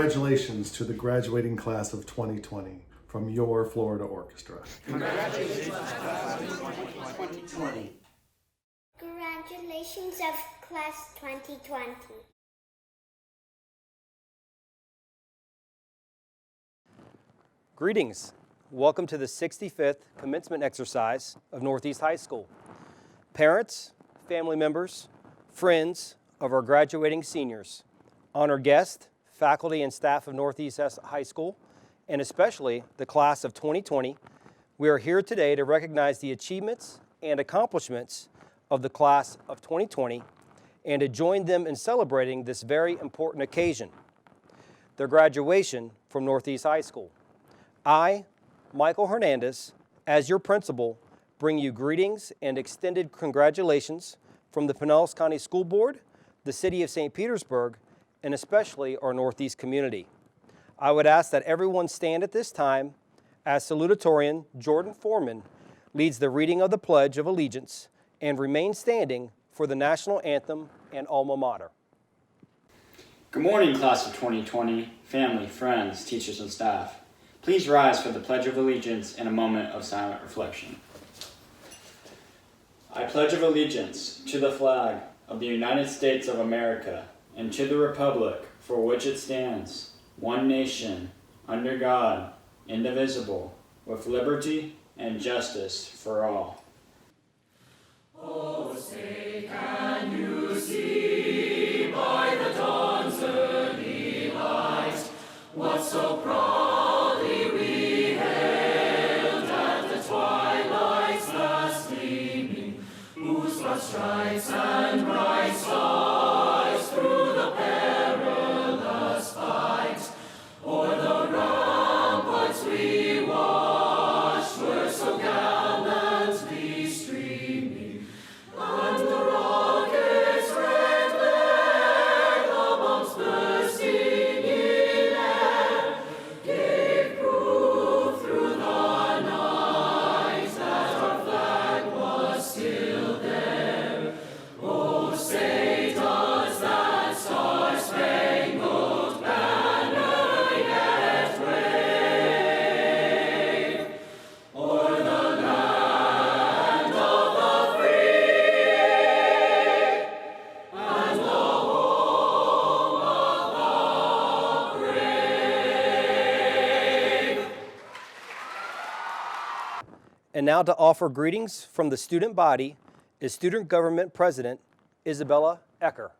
Congratulations to the graduating class of 2020 from your Florida Orchestra. Congratulations, class of 2020. Congratulations of class 2020. Greetings. Welcome to the 65th commencement exercise of Northeast High School. Parents, family members, friends of our graduating seniors, honored guests, faculty and staff of Northeast High School, and especially the class of 2020, we are here today to recognize the achievements and accomplishments of the class of 2020 and to join them in celebrating this very important occasion, their graduation from Northeast High School. I, Michael Hernandez, as your principal, bring you greetings and extended congratulations from the Pinellas County School Board, the City of St. Petersburg, and especially our Northeast community. I would ask that everyone stand at this time as salutatorian Jordan Foreman leads the reading of the Pledge of Allegiance and remain standing for the national anthem and alma mater. Good morning, class of 2020, family, friends, teachers, and staff. Please rise for the Pledge of Allegiance in a moment of silent reflection. I pledge of allegiance to the flag of the United States of America and to the republic for which it stands, one nation, under God, indivisible, with liberty and justice for all. Oh, say, can you see by the dawn's early light what so proudly we hailed at the twilight's last gleaming, whose broad stripes and bright stars through the perilous fight o'er the ramparts we watched were so gallantly streaming, and the rocket's red glare amongst bursting in air gave proof through the night that our flag was still there. Oh, say does that star-spangled banner yet wave o'er the land of the free and the home of the brave? And now to offer greetings from the student body is Student Government President Isabella Ecker.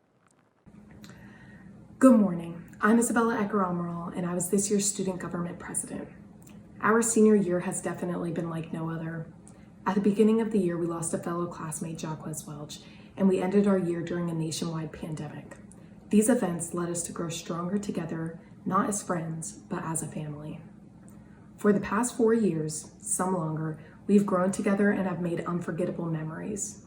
Good morning. I'm Isabella Ecker-Almiral, and I was this year's Student Government President. Our senior year has definitely been like no other. At the beginning of the year, we lost a fellow classmate, Jacquez Welch, and we ended our year during a nationwide pandemic. These events led us to grow stronger together, not as friends, but as a family. For the past 4 years, some longer, we've grown together and have made unforgettable memories.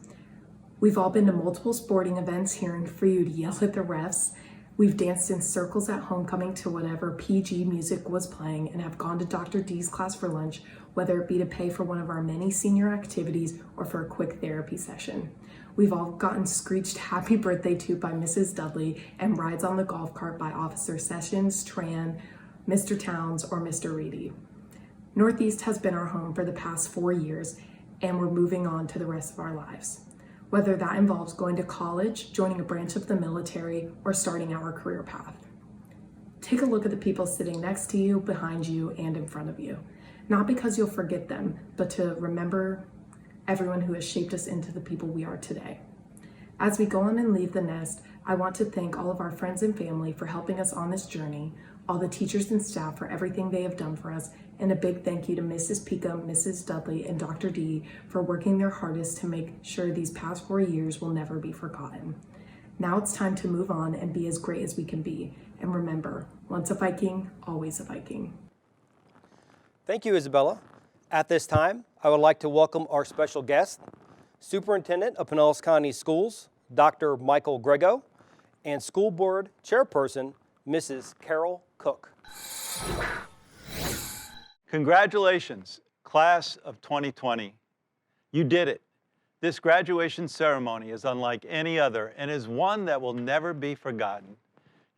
We've all been to multiple sporting events hearing for you to yell at the refs. We've danced in circles at homecoming to whatever PG music was playing and have gone to Dr. D's class for lunch, whether it be to pay for one of our many senior activities or for a quick therapy session. We've all gotten screeched happy birthday to by Mrs. Dudley and rides on the golf cart by Officer Sessions, Tran, Mr. Towns, or Mr. Reedy. Northeast has been our home for the past 4 years, and we're moving on to the rest of our lives. Whether that involves going to college, joining a branch of the military, or starting our career path. Take a look at the people sitting next to you, behind you, and in front of you. Not because you'll forget them, but to remember everyone who has shaped us into the people we are today. As we go on and leave the nest, I want to thank all of our friends and family for helping us on this journey, all the teachers and staff for everything they have done for us, and a big thank you to Mrs. Peckham, Mrs. Dudley, and Dr. D for working their hardest to make sure these past 4 years will never be forgotten. Now it's time to move on and be as great as we can be. And remember, once a Viking, always a Viking. Thank you, Isabella. At this time, I would like to welcome our special guest, Superintendent of Pinellas County Schools, Dr. Michael Grego, and School Board Chairperson, Mrs. Carol Cook. Congratulations, class of 2020. You did it. This graduation ceremony is unlike any other and is one that will never be forgotten.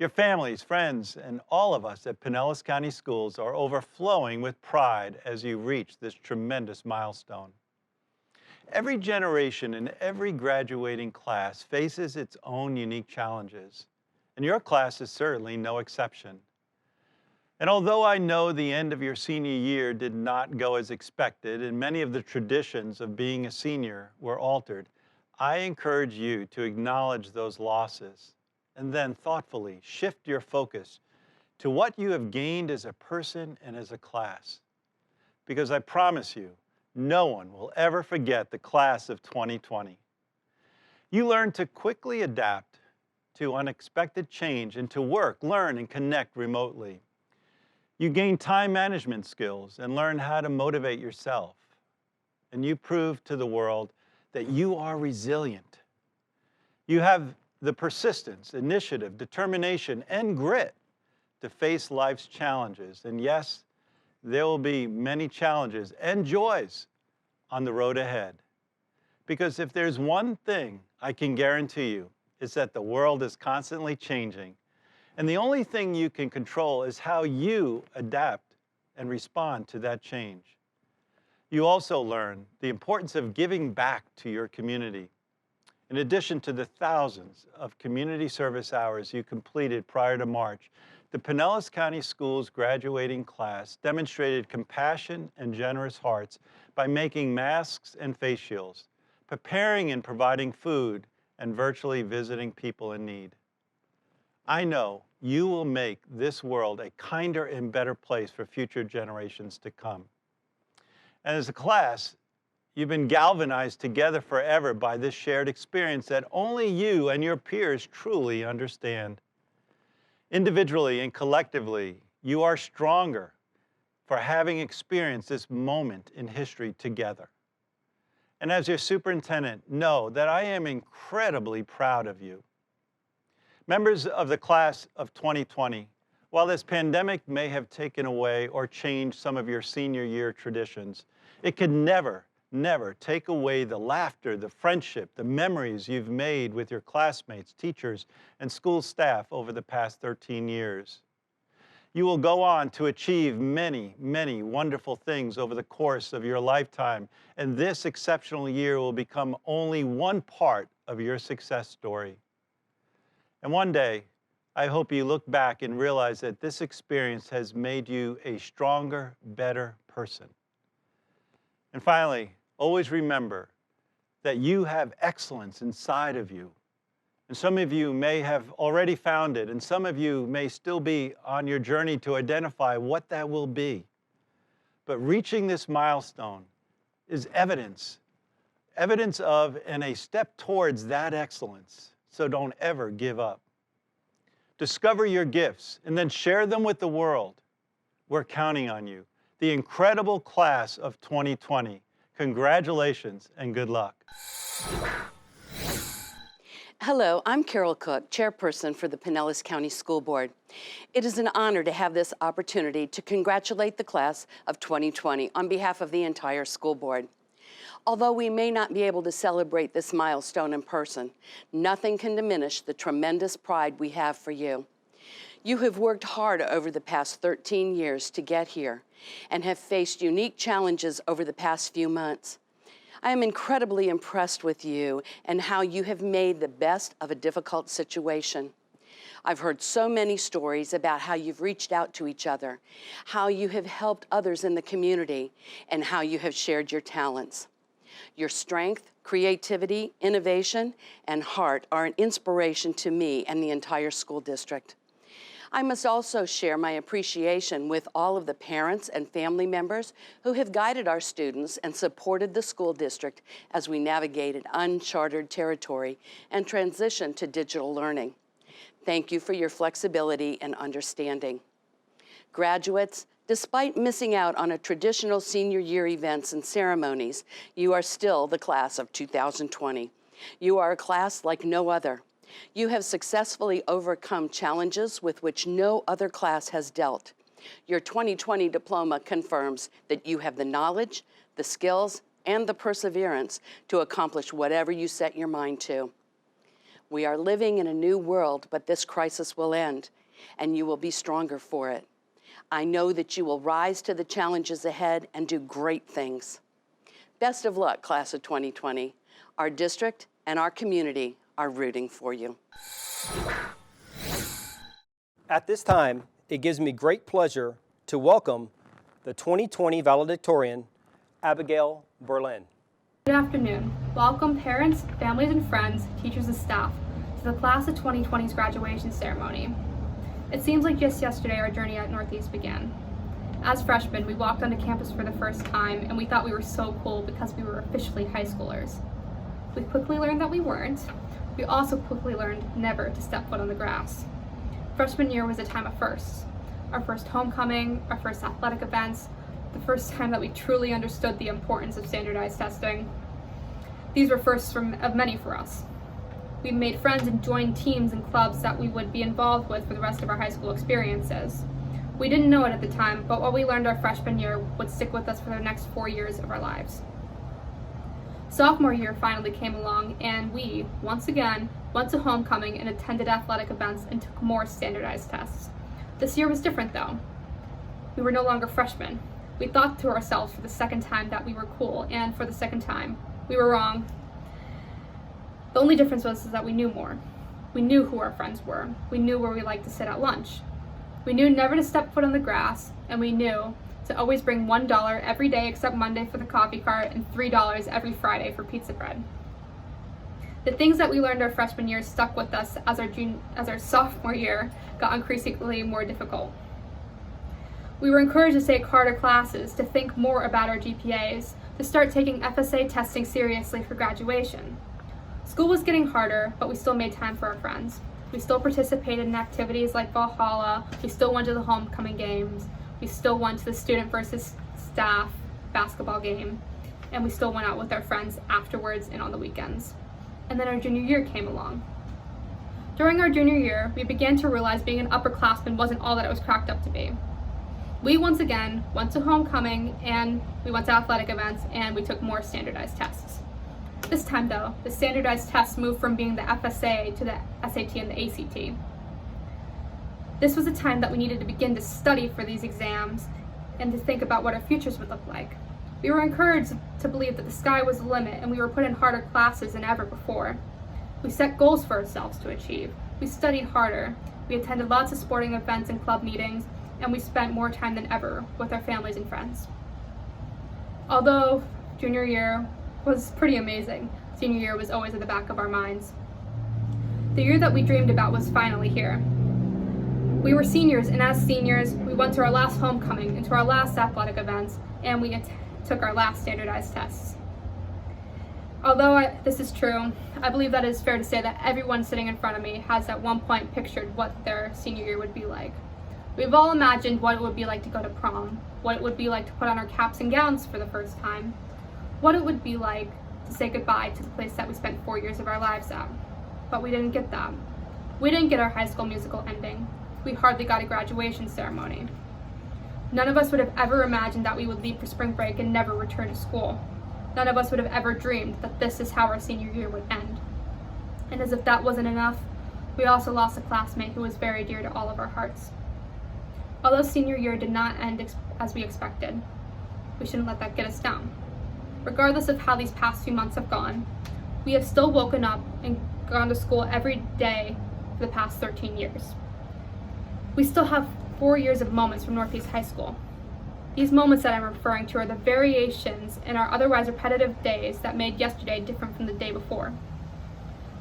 Your families, friends, and all of us at Pinellas County Schools are overflowing with pride as you reach this tremendous milestone. Every generation and every graduating class faces its own unique challenges, and your class is certainly no exception. And although I know the end of your senior year did not go as expected and many of the traditions of being a senior were altered, I encourage you to acknowledge those losses and then thoughtfully shift your focus to what you have gained as a person and as a class. Because I promise you, no one will ever forget the class of 2020. You learned to quickly adapt to unexpected change and to work, learn, and connect remotely. You gained time management skills and learned how to motivate yourself. And you proved to the world that you are resilient. You have the persistence, initiative, determination, and grit to face life's challenges. And yes, there will be many challenges and joys on the road ahead. Because if there's one thing I can guarantee you, it's that the world is constantly changing. And the only thing you can control is how you adapt and respond to that change. You also learn the importance of giving back to your community. In addition to the thousands of community service hours you completed prior to March, the Pinellas County Schools graduating class demonstrated compassion and generous hearts by making masks and face shields, preparing and providing food, and virtually visiting people in need. I know you will make this world a kinder and better place for future generations to come. And as a class, you've been galvanized together forever by this shared experience that only you and your peers truly understand. Individually and collectively, you are stronger for having experienced this moment in history together. And as your superintendent, know that I am incredibly proud of you. Members of the class of 2020, while this pandemic may have taken away or changed some of your senior year traditions, it could never take away the laughter, the friendship, the memories you've made with your classmates, teachers, and school staff over the past 13 years. You will go on to achieve many, many wonderful things over the course of your lifetime, and this exceptional year will become only one part of your success story. And one day, I hope you look back and realize that this experience has made you a stronger, better person. And finally, always remember that you have excellence inside of you. And some of you may have already found it, and some of you may still be on your journey to identify what that will be. But reaching this milestone is evidence of and a step towards that excellence. So don't ever give up. Discover your gifts and then share them with the world. We're counting on you. The incredible class of 2020. Congratulations and good luck. Hello, I'm Carol Cook, chairperson for the Pinellas County School Board. It is an honor to have this opportunity to congratulate the class of 2020 on behalf of the entire school board. Although we may not be able to celebrate this milestone in person, nothing can diminish the tremendous pride we have for you. You have worked hard over the past 13 years to get here and have faced unique challenges over the past few months. I am incredibly impressed with you and how you have made the best of a difficult situation. I've heard so many stories about how you've reached out to each other, how you have helped others in the community, and how you have shared your talents. Your strength, creativity, innovation, and heart are an inspiration to me and the entire school district. I must also share my appreciation with all of the parents and family members who have guided our students and supported the school district as we navigated uncharted territory and transitioned to digital learning. Thank you for your flexibility and understanding. Graduates, despite missing out on a traditional senior year events and ceremonies, you are still the class of 2020. You are a class like no other. You have successfully overcome challenges with which no other class has dealt. Your 2020 diploma confirms that you have the knowledge, the skills, and the perseverance to accomplish whatever you set your mind to. We are living in a new world, but this crisis will end, and you will be stronger for it. I know that you will rise to the challenges ahead and do great things. Best of luck, class of 2020. Our district and our community are rooting for you. At this time, it gives me great pleasure to welcome the 2020 valedictorian, Abigail Berlin. Good afternoon. Welcome parents, families, and friends, teachers, and staff to the class of 2020's graduation ceremony. It seems like just yesterday our journey at Northeast began. As freshmen, we walked onto campus for the first time and we thought we were so cool because we were officially high schoolers. We quickly learned that we weren't. We also quickly learned never to step foot on the grass. Freshman year was a time of firsts. Our first homecoming, our first athletic events, the first time that we truly understood the importance of standardized testing. These were firsts of many for us. We made friends and joined teams and clubs that we would be involved with for the rest of our high school experiences. We didn't know it at the time, but what we learned our freshman year would stick with us for the next 4 years of our lives. Sophomore year finally came along, and we, once again, went to homecoming and attended athletic events and took more standardized tests. This year was different though. We were no longer freshmen. We thought to ourselves for the second time that we were cool, and for the second time, we were wrong. The only difference was that we knew more. We knew who our friends were. We knew where we liked to sit at lunch. We knew never to step foot on the grass, and we knew to always bring $1 every day except Monday for the coffee cart and $3 every Friday for pizza bread. The things that we learned our freshman year stuck with us as our sophomore year got increasingly more difficult. We were encouraged to take harder classes, to think more about our GPAs, to start taking FSA testing seriously for graduation. School was getting harder, but we still made time for our friends. We still participated in activities like Valhalla, we still went to the homecoming games, we still went to the student versus staff basketball game, and we still went out with our friends afterwards and on the weekends. And then our junior year came along. During our junior year, we began to realize being an upperclassman wasn't all that it was cracked up to be. We once again went to homecoming and we went to athletic events and we took more standardized tests. This time though, the standardized tests moved from being the FSA to the SAT and the ACT. This was a time that we needed to begin to study for these exams and to think about what our futures would look like. We were encouraged to believe that the sky was the limit and we were put in harder classes than ever before. We set goals for ourselves to achieve. We studied harder. We attended lots of sporting events and club meetings, and we spent more time than ever with our families and friends. Although junior year was pretty amazing, senior year was always at the back of our minds. The year that we dreamed about was finally here. We were seniors, and as seniors, we went to our last homecoming and to our last athletic events, and we took our last standardized tests. Although this is true, I believe that it is fair to say that everyone sitting in front of me has at one point pictured what their senior year would be like. We've all imagined what it would be like to go to prom, what it would be like to put on our caps and gowns for the first time, what it would be like to say goodbye to the place that we spent 4 years of our lives at. But we didn't get that. We didn't get our High School Musical ending. We hardly got a graduation ceremony. None of us would have ever imagined that we would leave for spring break and never return to school. None of us would have ever dreamed that this is how our senior year would end. And as if that wasn't enough, we also lost a classmate who was very dear to all of our hearts. Although senior year did not end as we expected, we shouldn't let that get us down. Regardless of how these past few months have gone, we have still woken up and gone to school every day for the past 13 years. We still have 4 years of moments from Northeast High School. These moments that I'm referring to are the variations in our otherwise repetitive days that made yesterday different from the day before.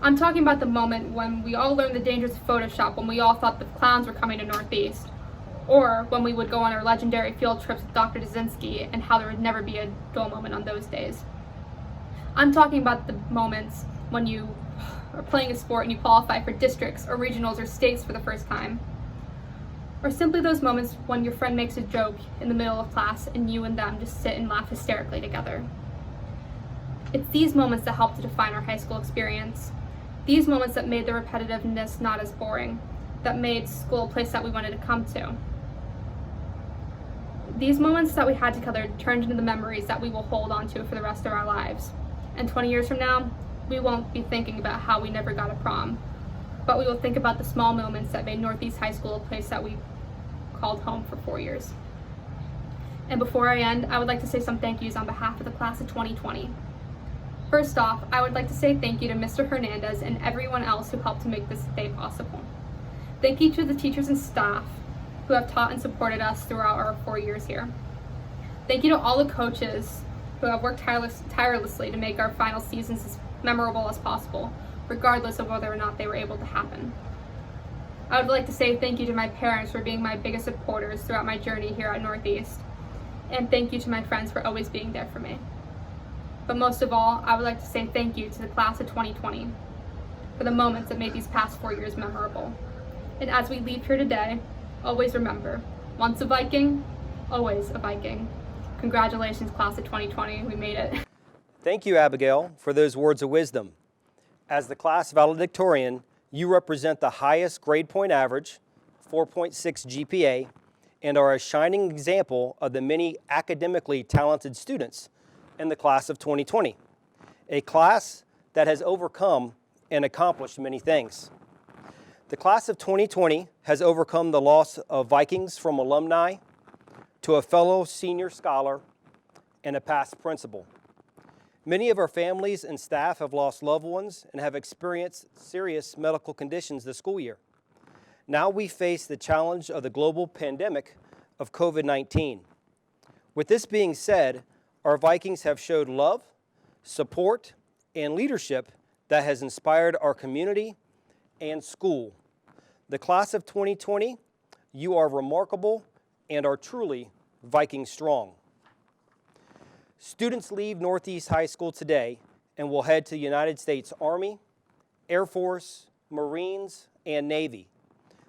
I'm talking about the moment when we all learned the dangers of Photoshop, when we all thought the clowns were coming to Northeast, or when we would go on our legendary field trips with Dr. Dzinski and how there would never be a dull moment on those days. I'm talking about the moments when you are playing a sport and you qualify for districts or regionals or states for the first time. Or simply those moments when your friend makes a joke in the middle of class and you and them just sit and laugh hysterically together. It's these moments that help to define our high school experience. These moments that made the repetitiveness not as boring, that made school a place that we wanted to come to. These moments that we had together turned into the memories that we will hold on to for the rest of our lives. And 20 years from now, we won't be thinking about how we never got a prom, but we will think about the small moments that made Northeast High School a place that we called home for 4 years. And before I end, I would like to say some thank yous on behalf of the class of 2020. First off, I would like to say thank you to Mr. Hernandez and everyone else who helped to make this day possible. Thank you to the teachers and staff who have taught and supported us throughout our 4 years here. Thank you to all the coaches who have worked tirelessly to make our final seasons as memorable as possible, regardless of whether or not they were able to happen. I would like to say thank you to my parents for being my biggest supporters throughout my journey here at Northeast, and thank you to my friends for always being there for me. But most of all, I would like to say thank you to the class of 2020 for the moments that made these past 4 years memorable. And as we leave here today, always remember, once a Viking, always a Viking. Congratulations, class of 2020, we made it. Thank you, Abigail, for those words of wisdom. As the class valedictorian, you represent the highest grade point average, 4.6 GPA, and are a shining example of the many academically talented students in the class of 2020, a class that has overcome and accomplished many things. The class of 2020 has overcome the loss of Vikings from alumni to a fellow senior scholar and a past principal. Many of our families and staff have lost loved ones and have experienced serious medical conditions this school year. Now we face the challenge of the global pandemic of COVID-19. With this being said, our Vikings have showed love, support, and leadership that has inspired our community and school. The class of 2020, you are remarkable and are truly Viking strong. Students leave Northeast High School today and will head to the United States Army, Air Force, Marines, and Navy.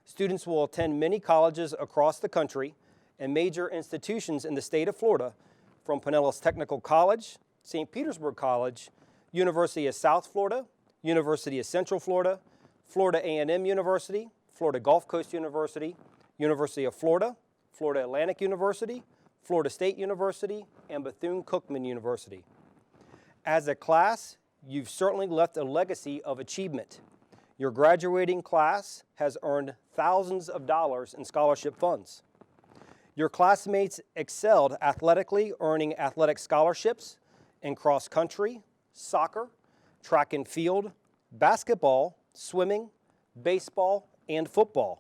Students will attend many colleges across the country and major institutions in the state of Florida, from Pinellas Technical College, St. Petersburg College, University of South Florida, University of Central Florida, Florida A&M University, Florida Gulf Coast University, University of Florida, Florida Atlantic University, Florida State University, and Bethune-Cookman University. As a class, you've certainly left a legacy of achievement. Your graduating class has earned thousands of dollars in scholarship funds. Your classmates excelled athletically, earning athletic scholarships in cross country, soccer, track and field, basketball, swimming, baseball, and football.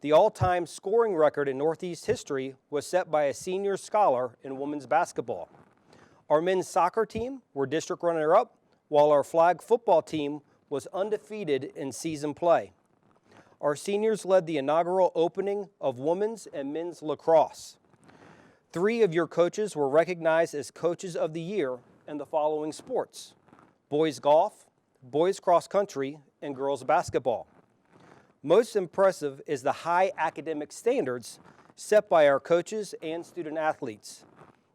The all-time scoring record in Northeast history was set by a senior scholar in women's basketball. Our men's soccer team were district runner-up, while our flag football team was undefeated in season play. Our seniors led the inaugural opening of women's and men's lacrosse. 3 of your coaches were recognized as Coaches of the Year in the following sports: boys golf, boys cross country, and girls basketball. Most impressive is the high academic standards set by our coaches and student athletes.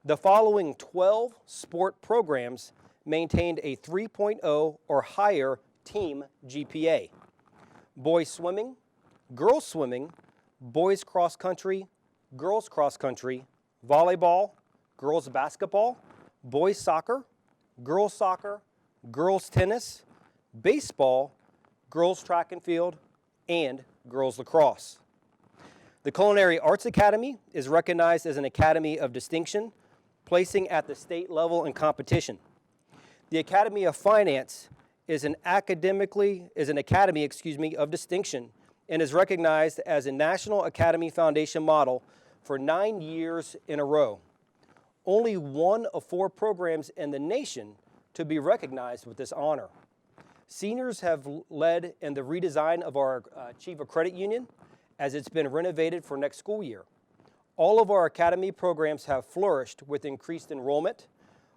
The following 12 sport programs maintained a 3.0 or higher team GPA: boys swimming, girls swimming, boys cross country, girls cross country, volleyball, girls basketball, boys soccer, girls tennis, baseball, girls track and field, and girls lacrosse. The Culinary Arts Academy is recognized as an academy of distinction, placing at the state level in competition. The Academy of Finance is an academy of distinction and is recognized as a National Academy Foundation model for 9 years in a row. Only 1 of 4 programs in the nation to be recognized with this honor. Seniors have led in the redesign of our Chiva Credit Union as it's been renovated for next school year. All of our academy programs have flourished with increased enrollment.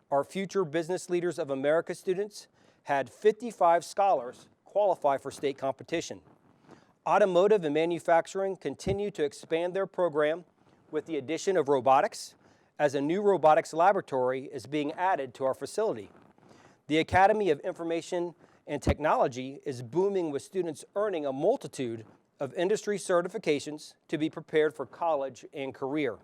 Our Future Business Leaders of America students had 55 scholars qualify for state competition. Automotive and manufacturing continue to expand their program with the addition of robotics, as a new robotics laboratory is being added to our facility. The Academy of Information and Technology is booming, with students earning a multitude of industry certifications to be prepared for college and career.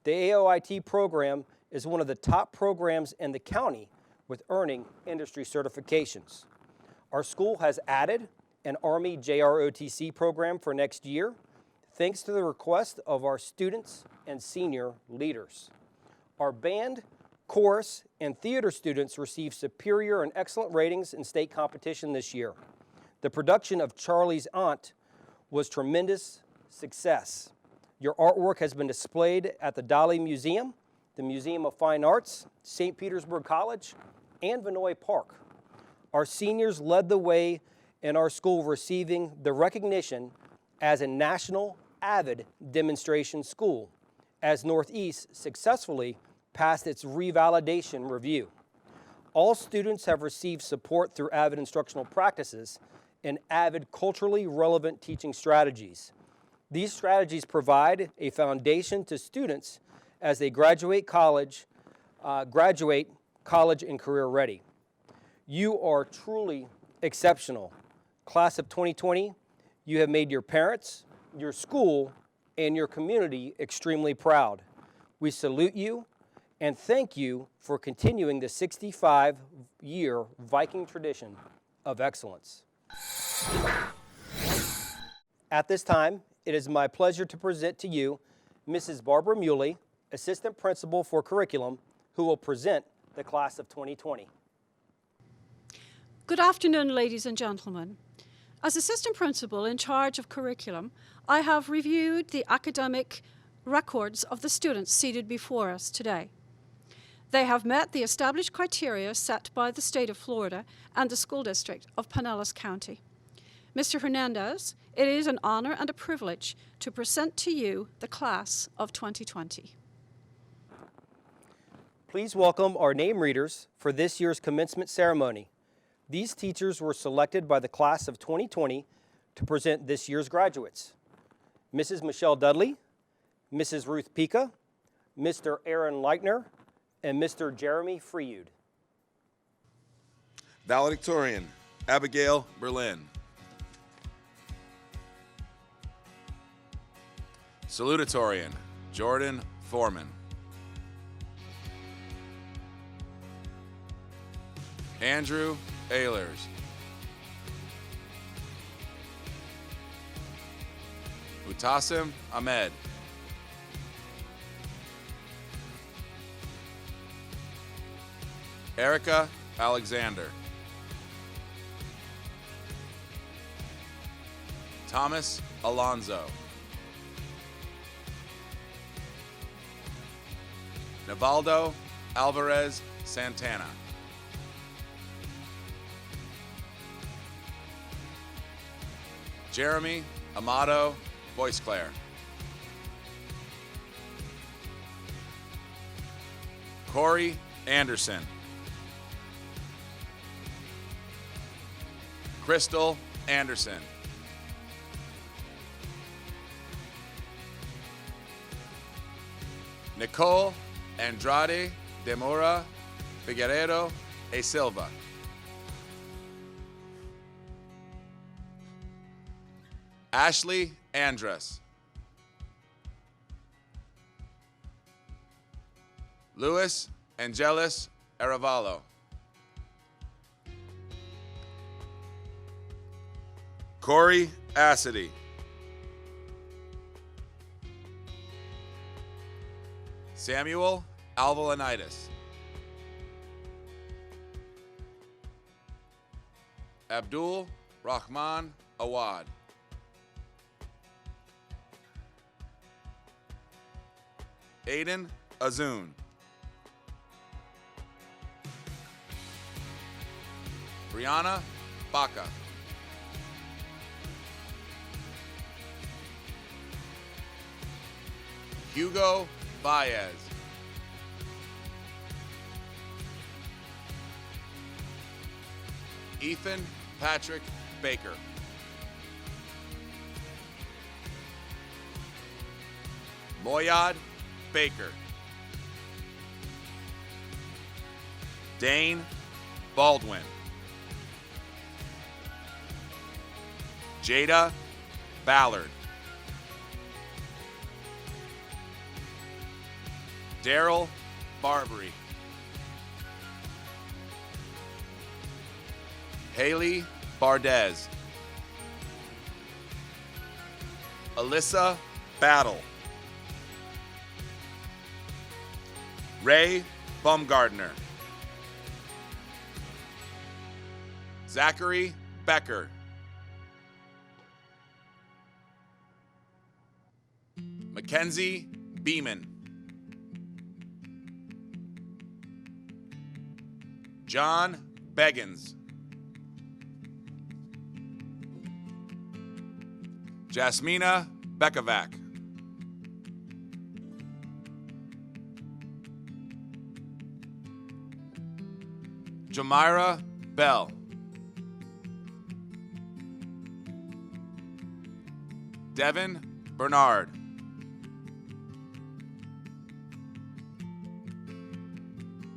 The AOIT program is one of the top programs in the county, with earning industry certifications. Our school has added an Army JROTC program for next year, thanks to the request of our students and senior leaders. Our band, chorus, and theater students received superior and excellent ratings in state competition this year. The production of Charlie's Aunt was tremendous success. Your artwork has been displayed at the Dali Museum, the Museum of Fine Arts, St. Petersburg College, and Vinoy Park. Our seniors led the way in our school, receiving the recognition as a national AVID demonstration school, as Northeast successfully passed its revalidation review. All students have received support through AVID instructional practices and AVID culturally relevant teaching strategies. These strategies provide a foundation to students as they graduate college and career ready. You are truly exceptional. Class of 2020, you have made your parents, your school, and your community extremely proud. We salute you and thank you for continuing the 65-year Viking tradition of excellence. At this time, it is my pleasure to present to you Mrs. Barbara Muley, Assistant Principal for Curriculum, who will present the Class of 2020. Good afternoon, ladies and gentlemen. As Assistant Principal in charge of curriculum, I have reviewed the academic records of the students seated before us today. They have met the established criteria set by the state of Florida and the school district of Pinellas County. Mr. Hernandez, it is an honor and a privilege to present to you the Class of 2020. Please welcome our name readers for this year's commencement ceremony. These teachers were selected by the Class of 2020 to present this year's graduates. Mrs. Michelle Dudley, Mrs. Ruth Pica, Mr. Aaron Leichner, and Mr. Jeremy Freud. Valedictorian, Abigail Berlin. Salutatorian, Jordan Foreman. Andrew Ehlers. Mutasim Ahmed. Erica Alexander. Thomas Alonzo. Nivaldo Alvarez Santana. Jeremy Amato Boisclair. Corey Anderson. Crystal Anderson. Nicole Andrade de Moura Figueiredo e Silva. Ashley Andrus. Luis Angelis Aravallo. Corey Assady. Samuel Alvalanitis. Abdul Rahman Awad. Aiden Azun. Brianna Baca. Hugo Baez. Ethan Patrick Baker. Moyad Baker. Dane Baldwin. Jada Ballard. Daryl Barbary. Haley Bardez. Alyssa Battle. Ray Baumgardner. Zachary Becker. Mackenzie Beeman. John Beggins. Jasmina Bekovac. Jamira Bell. Devin Bernard.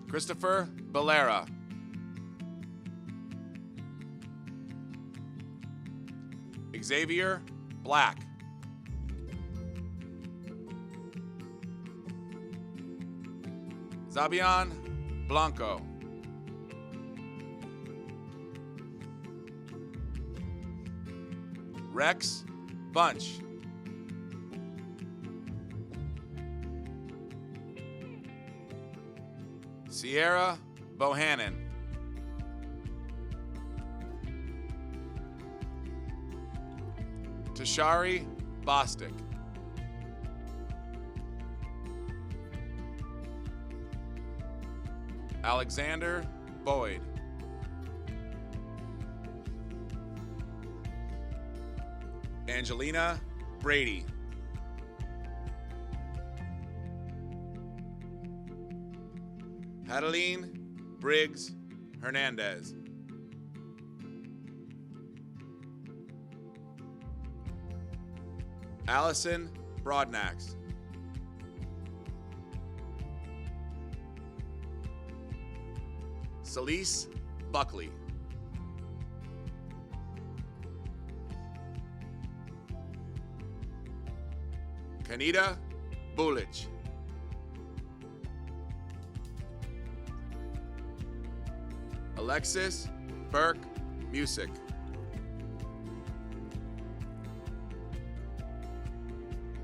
Christopher Valera. Xavier Black. Zabian Blanco. Rex Bunch. Sierra Bohannon. Tashari Bostic. Alexander Boyd. Angelina Brady. Adeline Briggs Hernandez. Allison Broadnax. Celise Buckley. Kanita Bulich. Alexis Burke Music.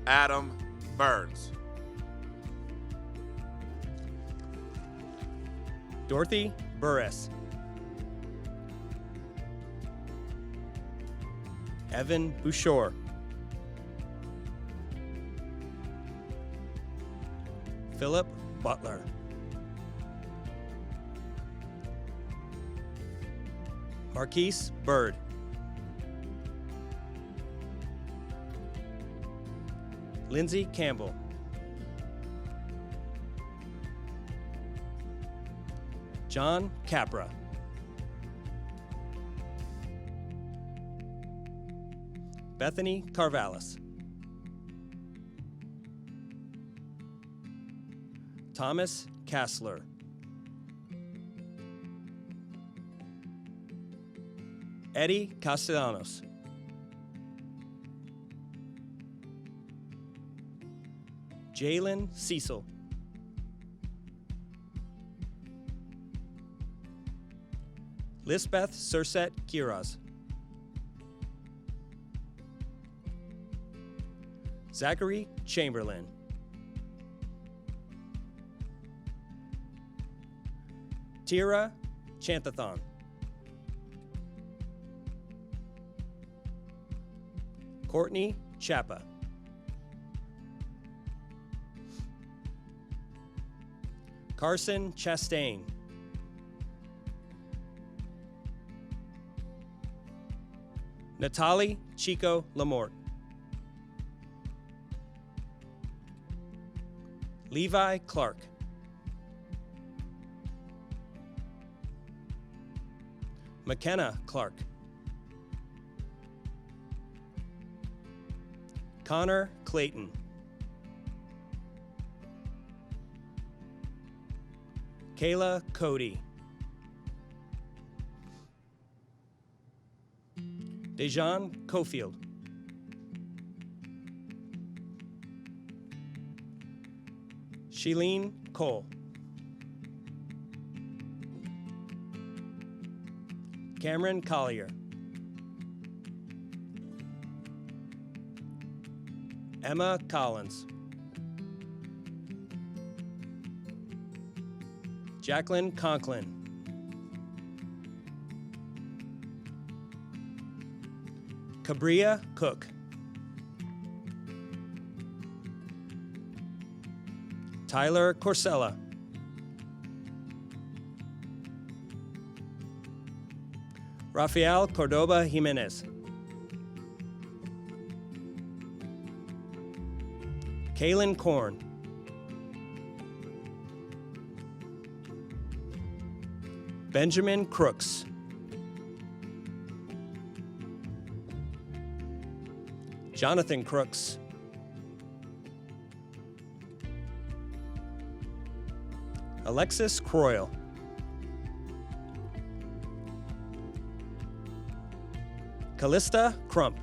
Adam Burns. Dorothy Burris. Evan Bouchard. Philip Butler. Marquise Bird. Lindsay Campbell. John Capra. Bethany Carvalis. Thomas Kassler. Eddie Castellanos. Jalen Cecil. Lisbeth Surset Kiraz. Zachary Chamberlain. Tira Chantathon. Courtney Chapa. Carson Chastain. Natalie Chico Lamort. Levi Clark. McKenna Clark. Connor Clayton. Kayla Cody. Dejan Cofield. Shailene Cole. Cameron Collier. Emma Collins. Jacqueline Conklin. Cabria Cook. Tyler Corsella. Rafael Cordoba Jimenez. Kaylin Korn. Benjamin Crooks. Jonathan Crooks. Alexis Croyle. Callista Crump.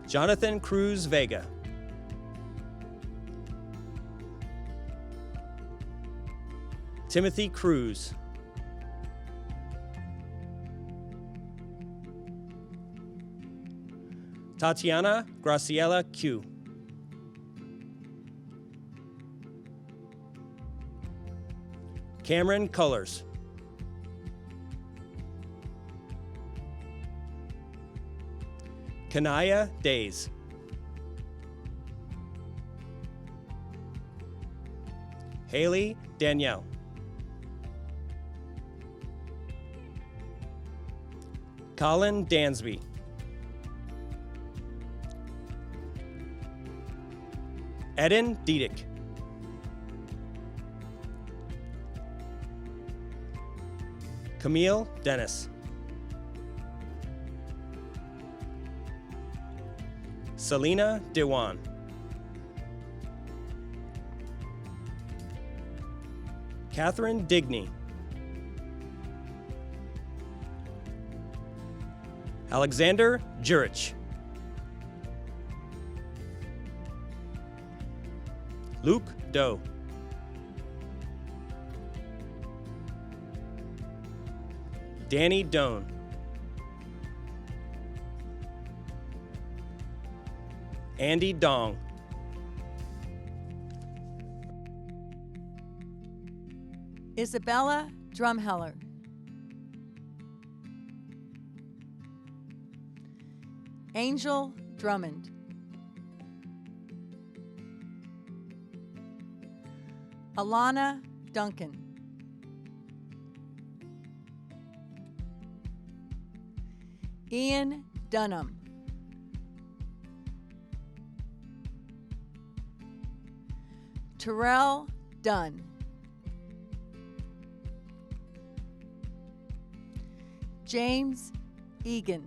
Jonathan Cruz Vega. Timothy Cruz. Tatiana Graciela Q. Cameron Cullers. Kanaya Days. Haley Danielle. Colin Dansby. Eden Diedick. Camille Dennis. Selena Dewan. Catherine Digney. Alexander Jurich. Luke Doe. Danny Doan. Andy Dong. Isabella Drumheller. Angel Drummond. Alana Duncan. Ian Dunham. Terrell Dunn. James Egan.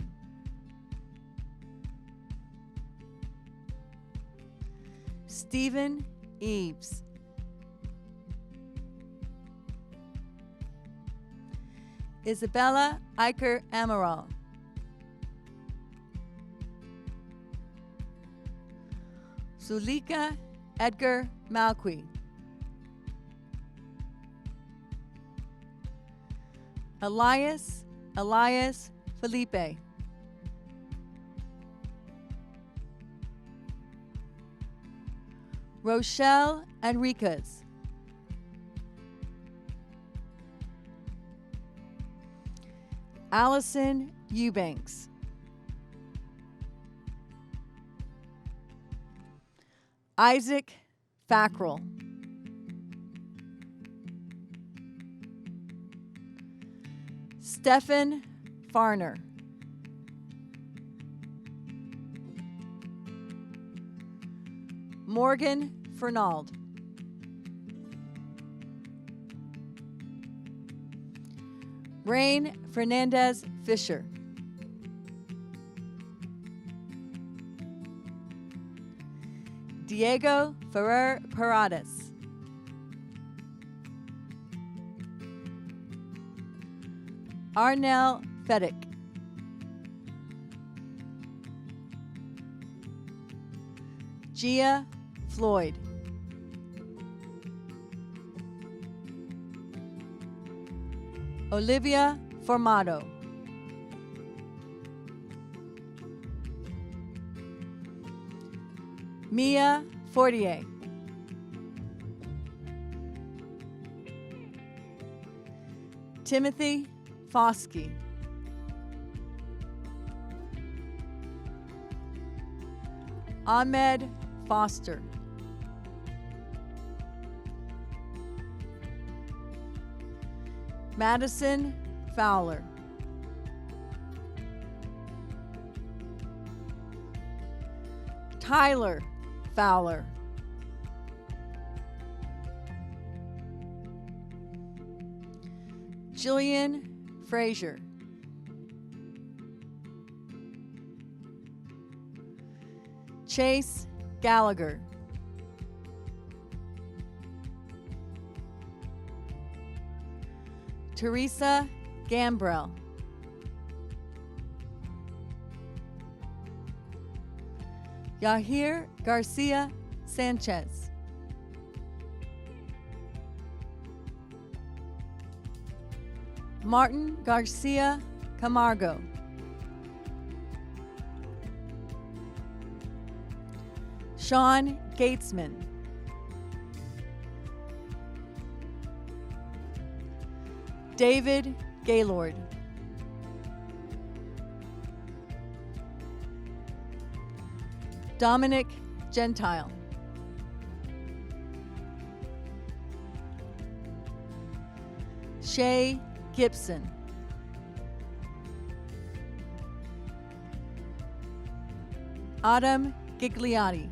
Stephen Eves. Isabella Eicher Amaral. Zulika Edgar Malqui. Elias Felipe. Rochelle Enriquez. Allison Eubanks. Isaac Fackrell. Stephen Farner. Morgan Fernald. Rain Fernandez Fisher. Diego Ferrer Paredes. Arnell Feddick. Gia Floyd. Olivia Formato. Mia Fortier. Timothy Foskey. Ahmed Foster. Madison Fowler. Tyler Fowler. Jillian Frazier. Chase Gallagher. Teresa Gambrell. Yahir Garcia Sanchez. Martin Garcia Camargo. Sean Gatesman. David Gaylord. Dominic Gentile. Shay Gibson. Adam Gigliotti.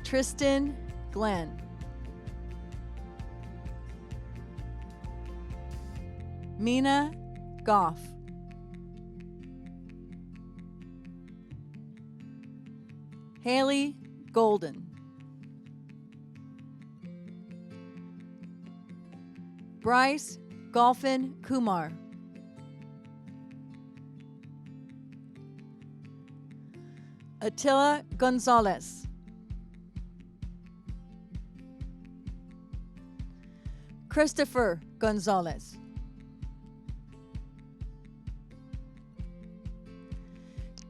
Tristan Glenn. Mina Goff. Haley Golden. Bryce Golfin Kumar. Attila Gonzalez. Christopher Gonzalez.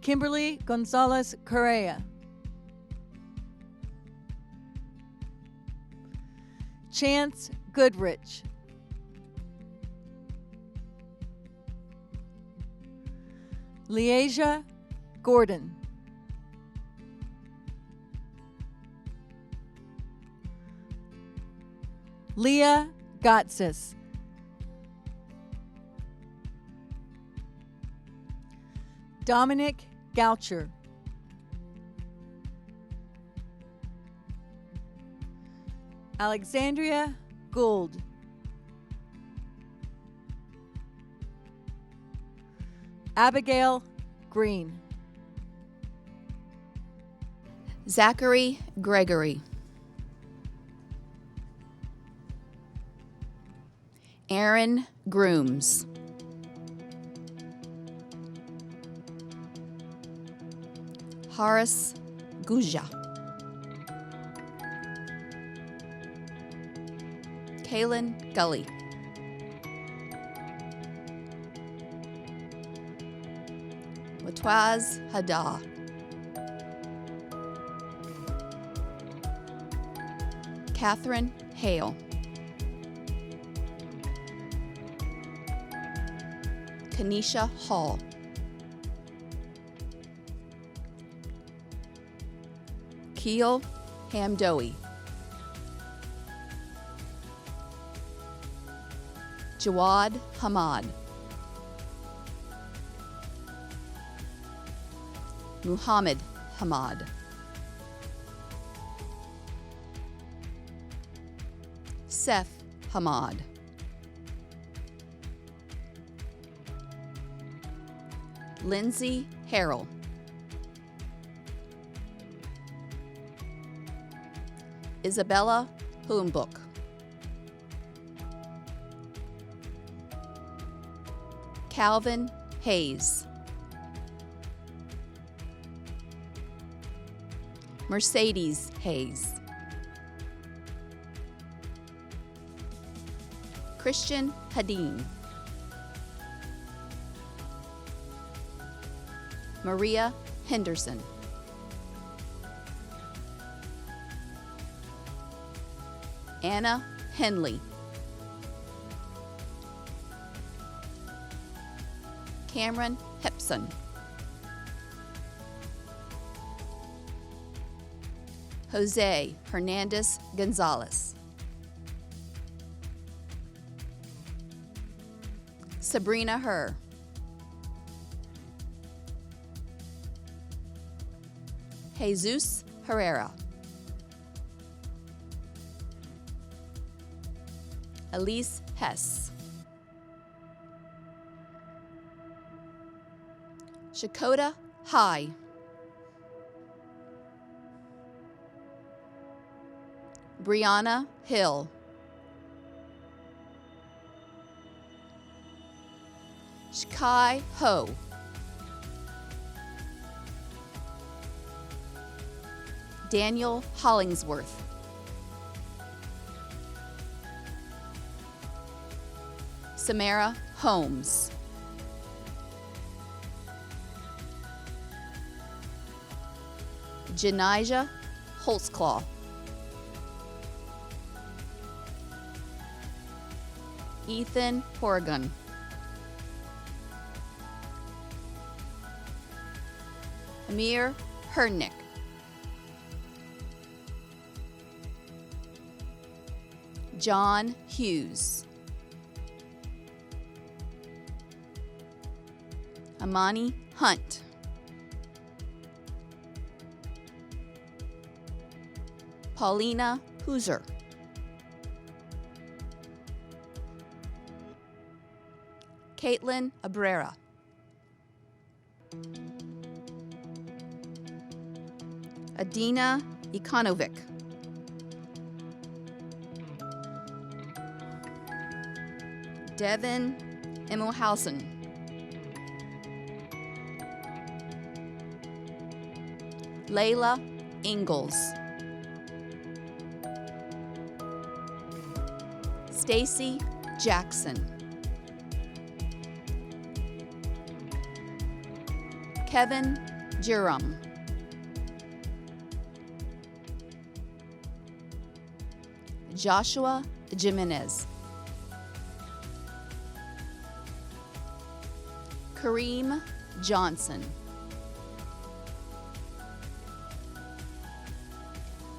Kimberly Gonzalez Correa. Chance Goodrich. Leasia Gordon. Leah Gotsis. Dominic Goucher. Alexandria Gould. Abigail Green. Zachary Gregory. Aaron Grooms. Horace Guja. Kaylin Gully. Watwaz Haddah. Catherine Hale. Kanisha Hall. Keel Hamdoe. Jawad Hamad. Muhammad Hamad. Seth Hamad. Lindsay Harrell. Isabella Hoonbook. Calvin Hayes. Mercedes Hayes. Christian Hadeen, Maria Henderson, Anna Henley, Cameron Hepson, Jose Hernandez Gonzalez, Sabrina Herr, Jesus Herrera, Elise Hess, Shakota High, Brianna Hill, Shkai Ho, Daniel Hollingsworth, Samara Holmes, Janijah Holtzclaw, Ethan Horgan, Amir Hernick, John Hughes, Amani Hunt, Paulina Hooser, Caitlin Abrera, Adina Ikonovic, Devin Emmelhausen, Layla Ingalls, Stacy Jackson, Kevin Jerome, Joshua Jimenez, Kareem Johnson,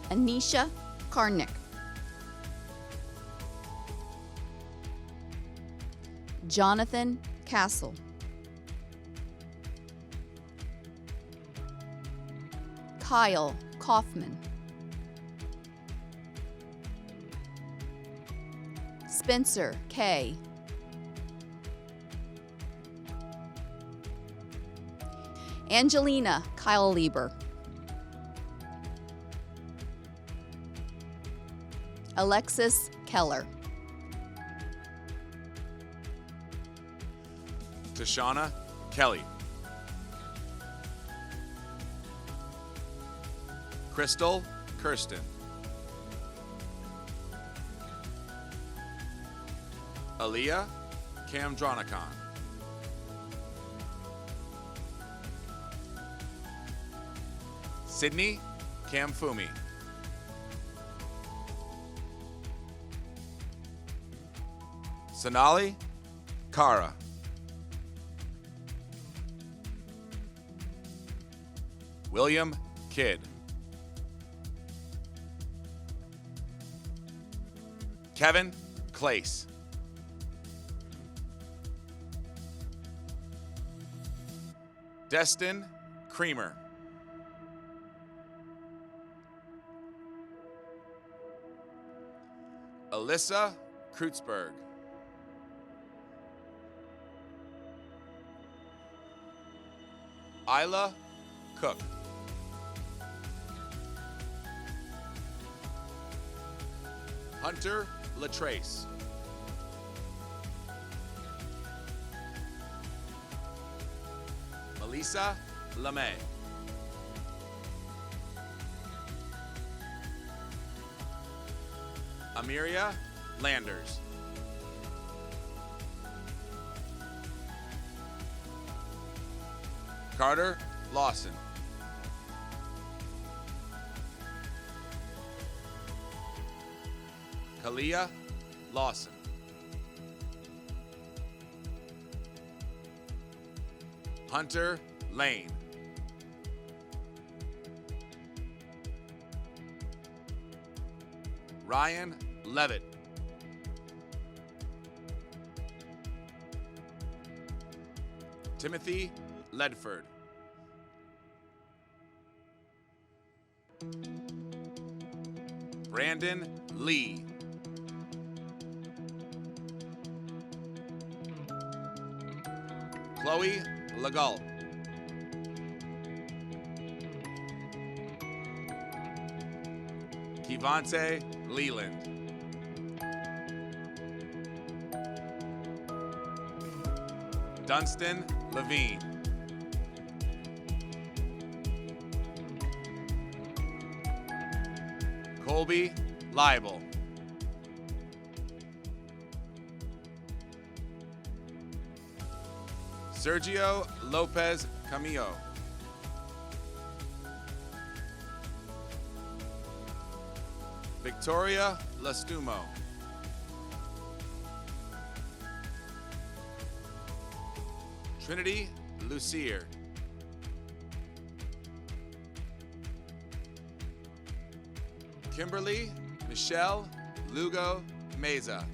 Anisha Karnick, Jonathan Castle, Kyle Kaufman, Spencer K, Angelina Kyle Lieber, Alexis Keller, Tashana Kelly, Crystal Kirsten, Aaliyah Kamdranakan, Sydney Kamfumi, Sonali Kara, William Kidd, Kevin Clace, Destin Creamer, Alyssa Kreutzberg, Isla Cook, Hunter Latrace, Melissa LeMay, Amiria Landers, Carter Lawson. Kalia Lawson. Hunter Lane. Ryan Levitt. Timothy Ledford. Brandon Lee. Chloe Legault. Kivante Leland. Dunstan Levine. Colby Leibel. Sergio Lopez Camillo. Victoria Lastumo. Trinity Lucier. Kimberly Michelle Lugo Meza.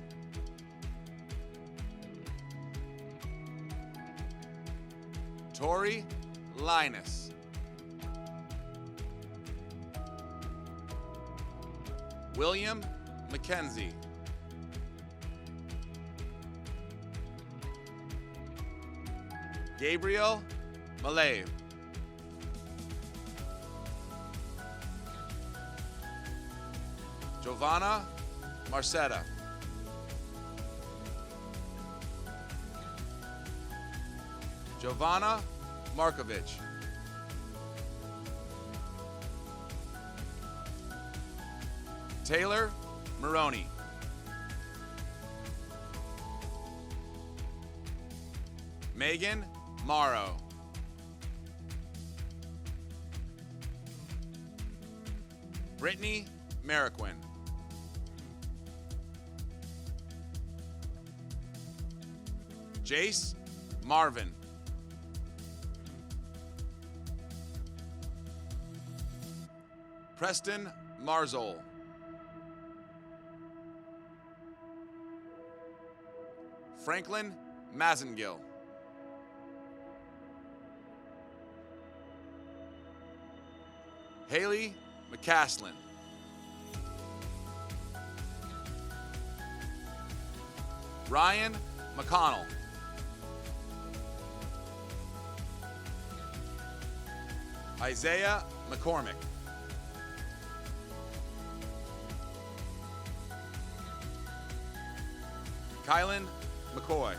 Tori Linus. William McKenzie. Gabriel Malave. Giovanna Marcetta. Giovanna Markovich. Taylor Maroney. Megan Morrow. Brittany Mariquin. Jace Marvin. Preston Marzol. Franklin Mazengill. Haley McCaslin. Ryan McConnell. Isaiah McCormick. Kylan McCoy.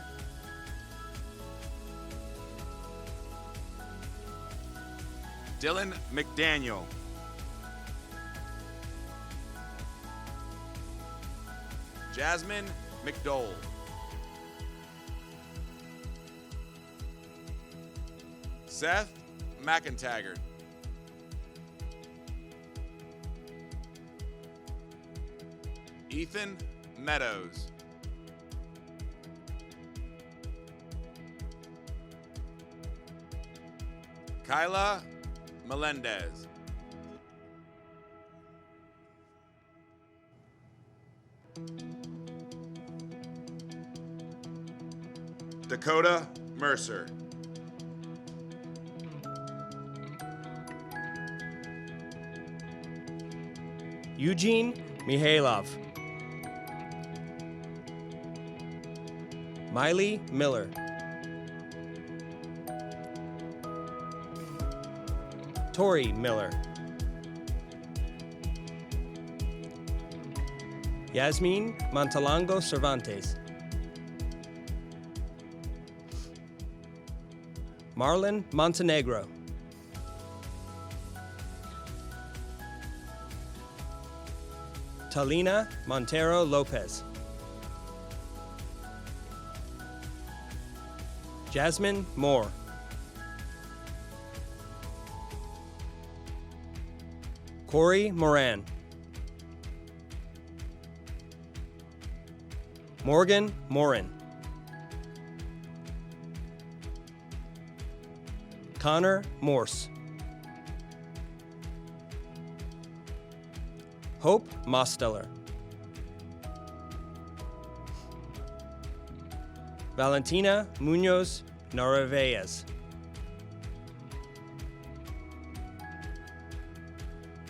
Dylan McDaniel. Jasmine McDole. Seth McIntaggart. Ethan Meadows. Kyla Melendez. Dakota Mercer. Eugene Mihailov. Miley Miller. Tori Miller. Yasmin Montalango Cervantes. Marlon Montenegro. Talina Montero Lopez. Jasmine Moore. Corey Moran. Morgan Morin. Connor Morse. Hope Mosteller. Valentina Munoz Narvaez.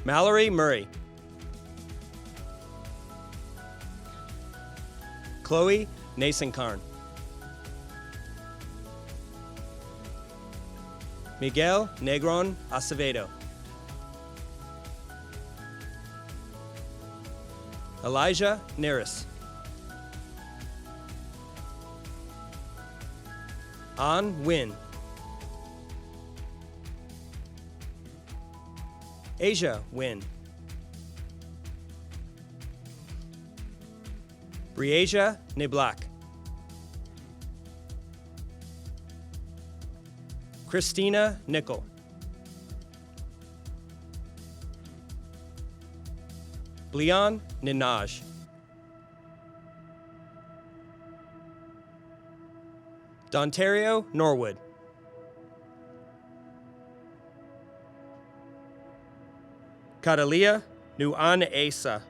Mallory Murray. Chloe Nasenkarn. Miguel Negron Acevedo. Elijah Neris. An Win. Asia Win. Briasia Neblak. Christina Nickel. Leon Ninaj. Dontario Norwood. Catalia Nuan Asa.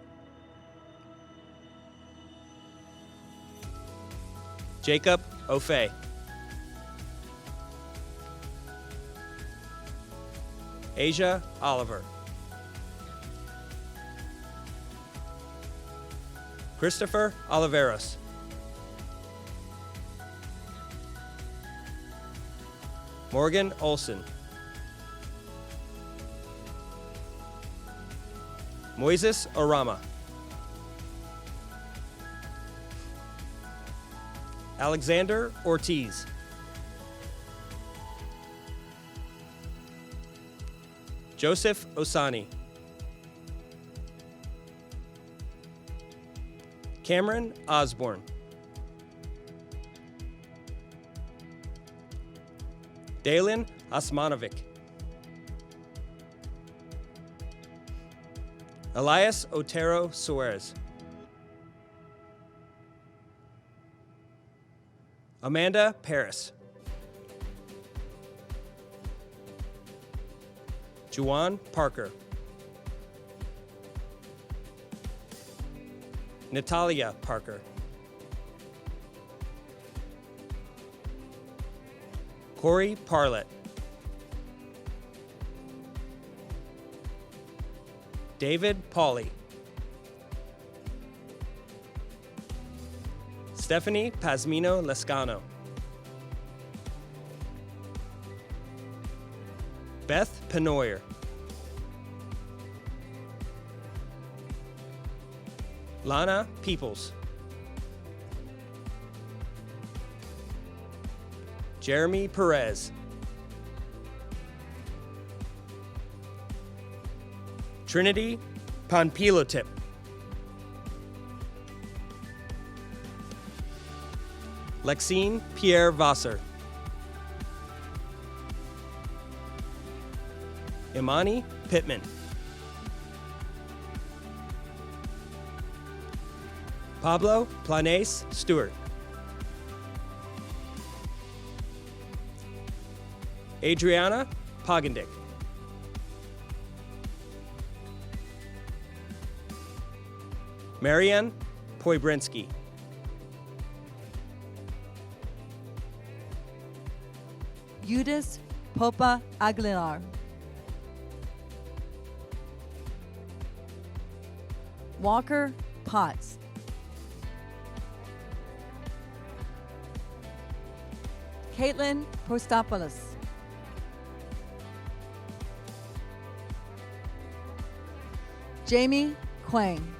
Jacob Ofe. Asia Oliver. Christopher Oliveros. Morgan Olson. Moises Orama. Alexander Ortiz. Joseph Osani. Cameron Osborne. Dalen Osmanovic. Elias Otero Suarez. Amanda Paris. Juwan Parker. Natalia Parker. Corey Parlett. David Pauly. Stephanie Pazmino Lescano. Beth Penoyer. Lana Peoples. Jeremy Perez. Trinity Panpilotip. Lexine Pierre Vasser. Imani Pittman. Pablo Planes Stewart. Adriana Pogendick. Marianne Poibrinsky. Eudice Popa Aguilar. Walker Potts. Caitlin Postopoulos. Jamie Quang.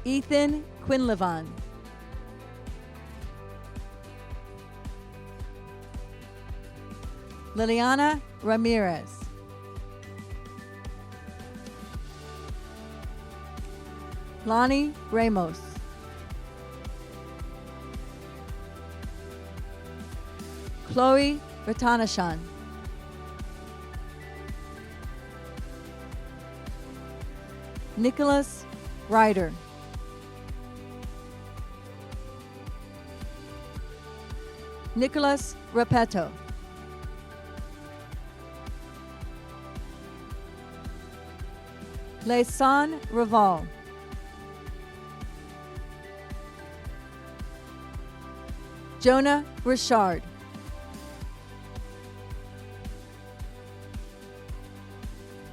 Ethan Quinlivan. Liliana Ramirez. Lonnie Ramos. Chloe Ratanashan. Nicholas Ryder. Nicholas Repetto. Laysan Raval. Jonah Richard.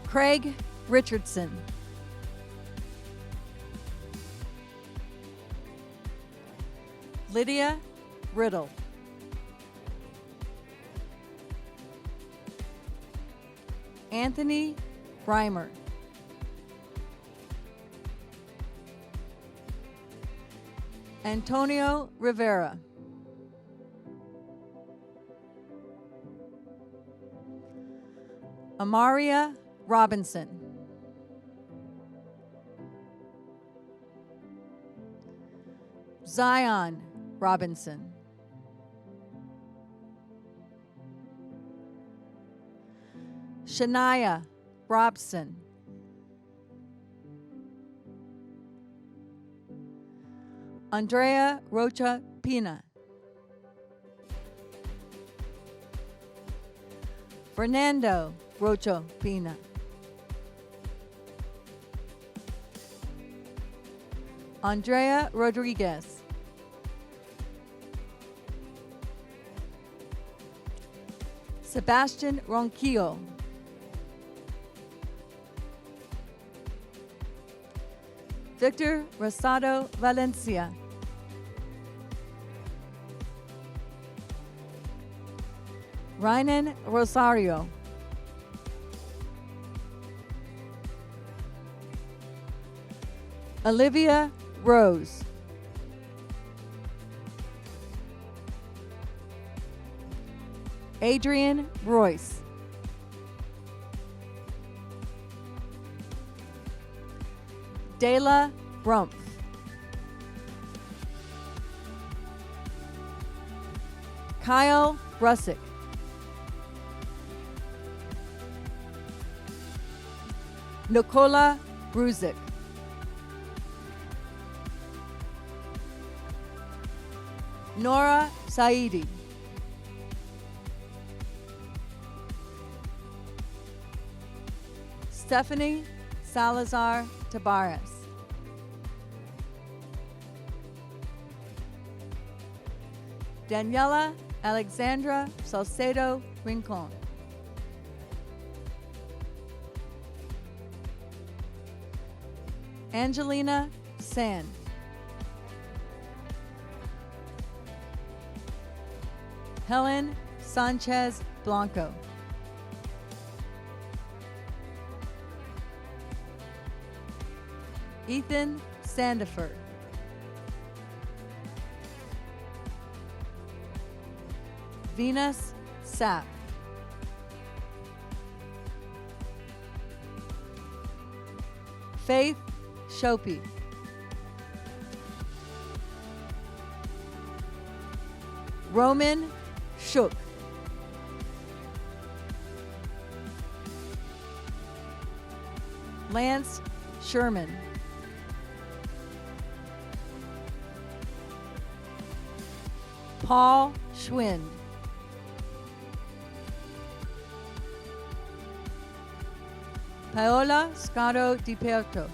Craig Richardson. Lydia Riddle. Anthony Reimer. Antonio Rivera. Amaria Robinson. Zion Robinson. Shania Robson. Andrea Rocha Pina. Fernando Rocha Pina. Andrea Rodriguez. Sebastian Ronquillo. Victor Rosado Valencia. Rynan Rosario. Olivia Rose. Adrian Royce. Dayla Rumpf. Kyle Russick. Nicola Bruzik. Nora Saidi. Stephanie Salazar Tabares. Daniela Alexandra Salcedo Rincon. Angelina Sand. Helen Sanchez Blanco. Ethan Sandiford. Venus Sapp. Faith Shopi. Roman Shook. Lance Sherman. Paul Schwind. Paola Scotto Di Perto.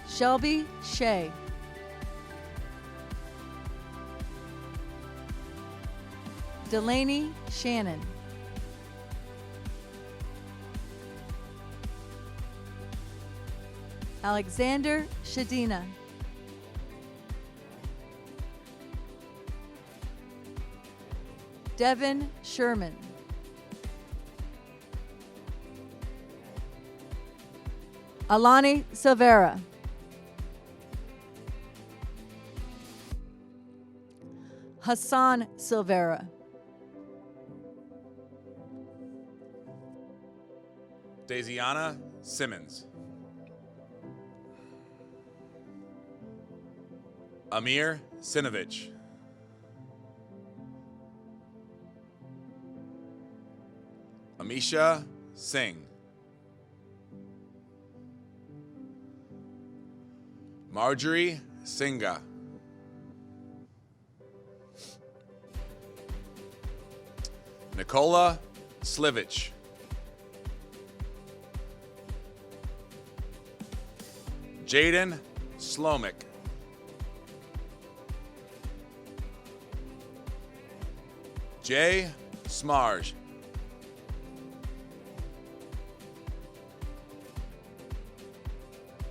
Shelby Shea. Delaney Shannon. Alexander Shadina. Devin Sherman. Alani Silvera. Hassan Silvera. Daisiana Simmons. Amir Sinovich. Amisha Singh. Marjorie Singha. Nicola Slivich. Jaden Slomik. Jay Smarge.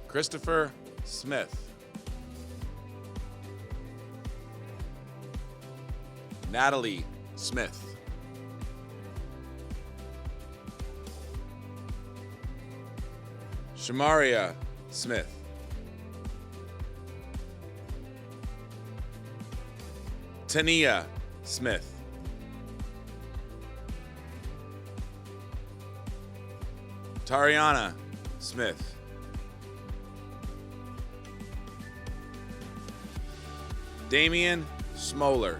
Christopher Smith. Natalie Smith. Shamaria Smith. Tania Smith. Tariana Smith. Damian Smoller.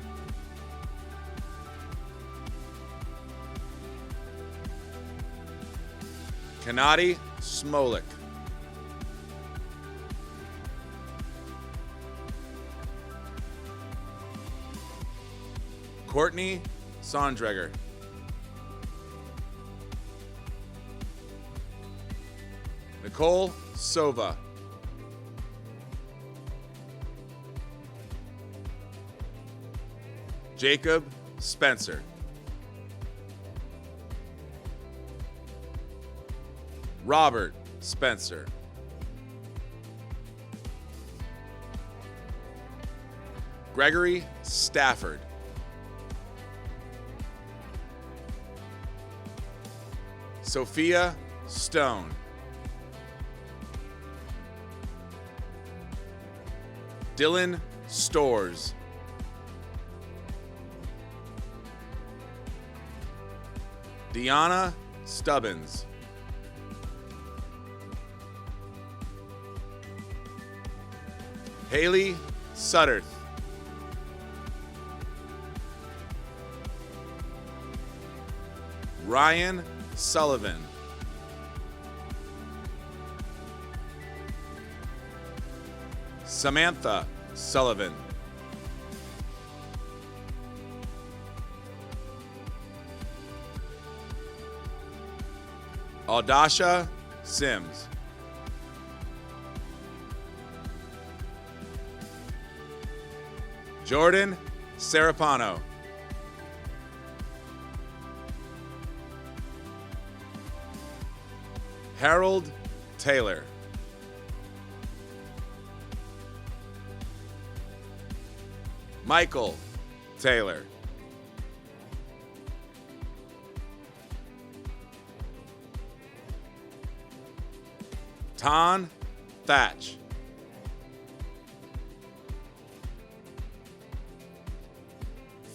Kanadi Smolik. Courtney Sondreger. Nicole Sova. Jacob Spencer. Robert Spencer. Gregory Stafford. Sophia Stone. Dylan Stores. Deanna Stubbins. Haley Sutterth. Ryan Sullivan. Samantha Sullivan. Audasha Sims. Jordan Serapano. Harold Taylor. Michael Taylor. Ton Thatch.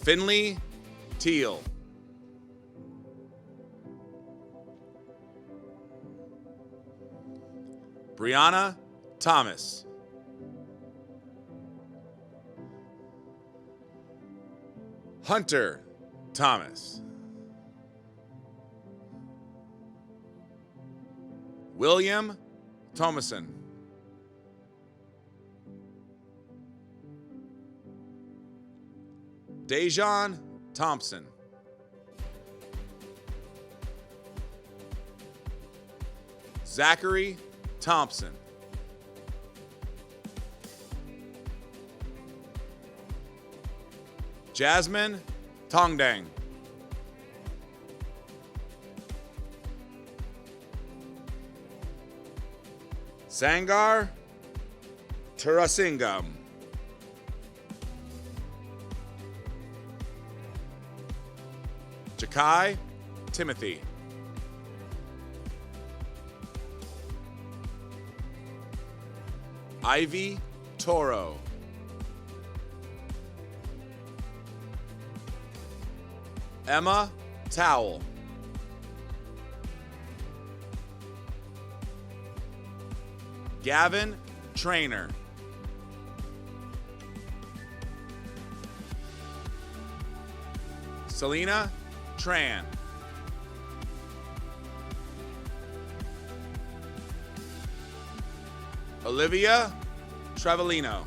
Finley Teal. Brianna Thomas. Hunter Thomas. William Thomason. Dejan Thompson. Zachary Thompson. Jasmine Tongdang. Sangar Tarasingam. Jakai Timothy. Ivy Toro. Emma Towell. Gavin Trainer. Selena Tran. Olivia Travellino.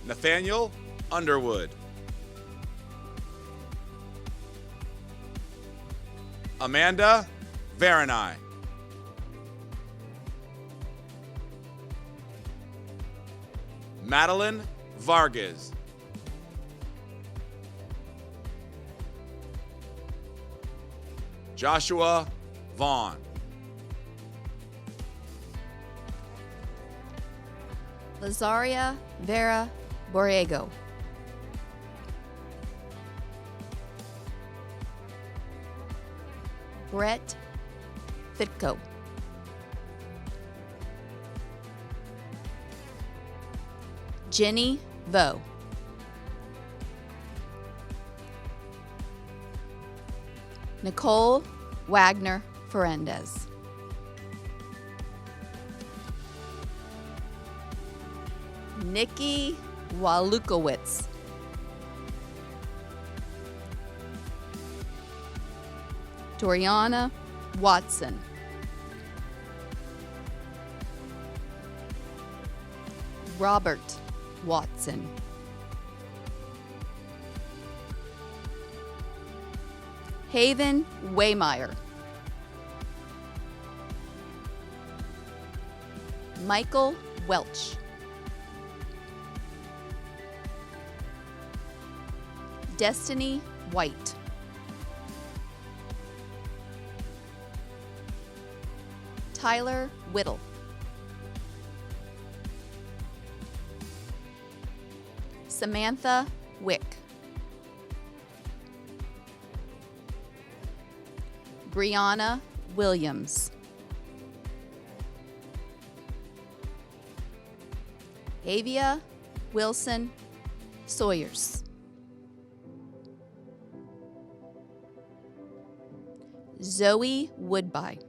Nathaniel Underwood. Amanda Varanai. Madeline Vargas. Joshua Vaughn. Lazaria Vera Borrego. Brett Fitko. Jenny Vo. Nicole Wagner Ferendez. Nikki Walukowitz. Doriana Watson. Robert Watson. Haven Waymeyer. Michael Welch. Destiny White. Tyler Whittle. Samantha Wick. Brianna Williams. Avia Wilson Sawyers. Zoe Woodby.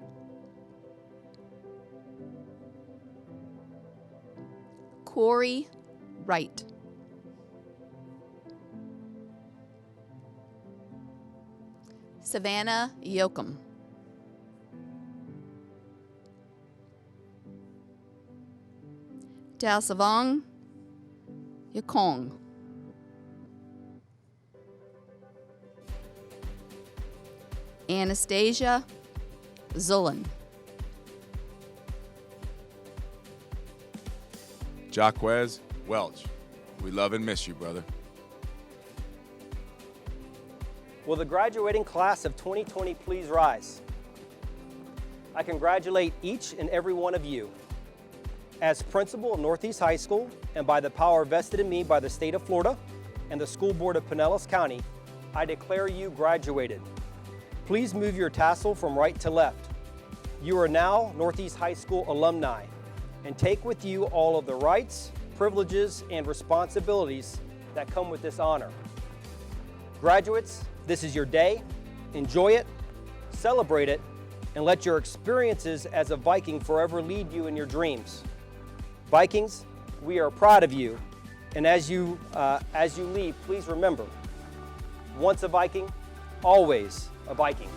Corey Wright. Savannah Yoakum. Dalsavong Yakong. Anastasia Zullen. Jaquez Welch. We love and miss you, brother. Will the graduating class of 2020 please rise? I congratulate each and every one of you. As principal of Northeast High School, and by the power vested in me by the state of Florida and the school board of Pinellas County, I declare you graduated. Please move your tassel from right to left. You are now Northeast High School alumni, and take with you all of the rights, privileges, and responsibilities that come with this honor. Graduates, this is your day. Enjoy it, celebrate it, and let your experiences as a Viking forever lead you in your dreams. Vikings, we are proud of you, and as you leave, please remember, once a Viking, always a Viking.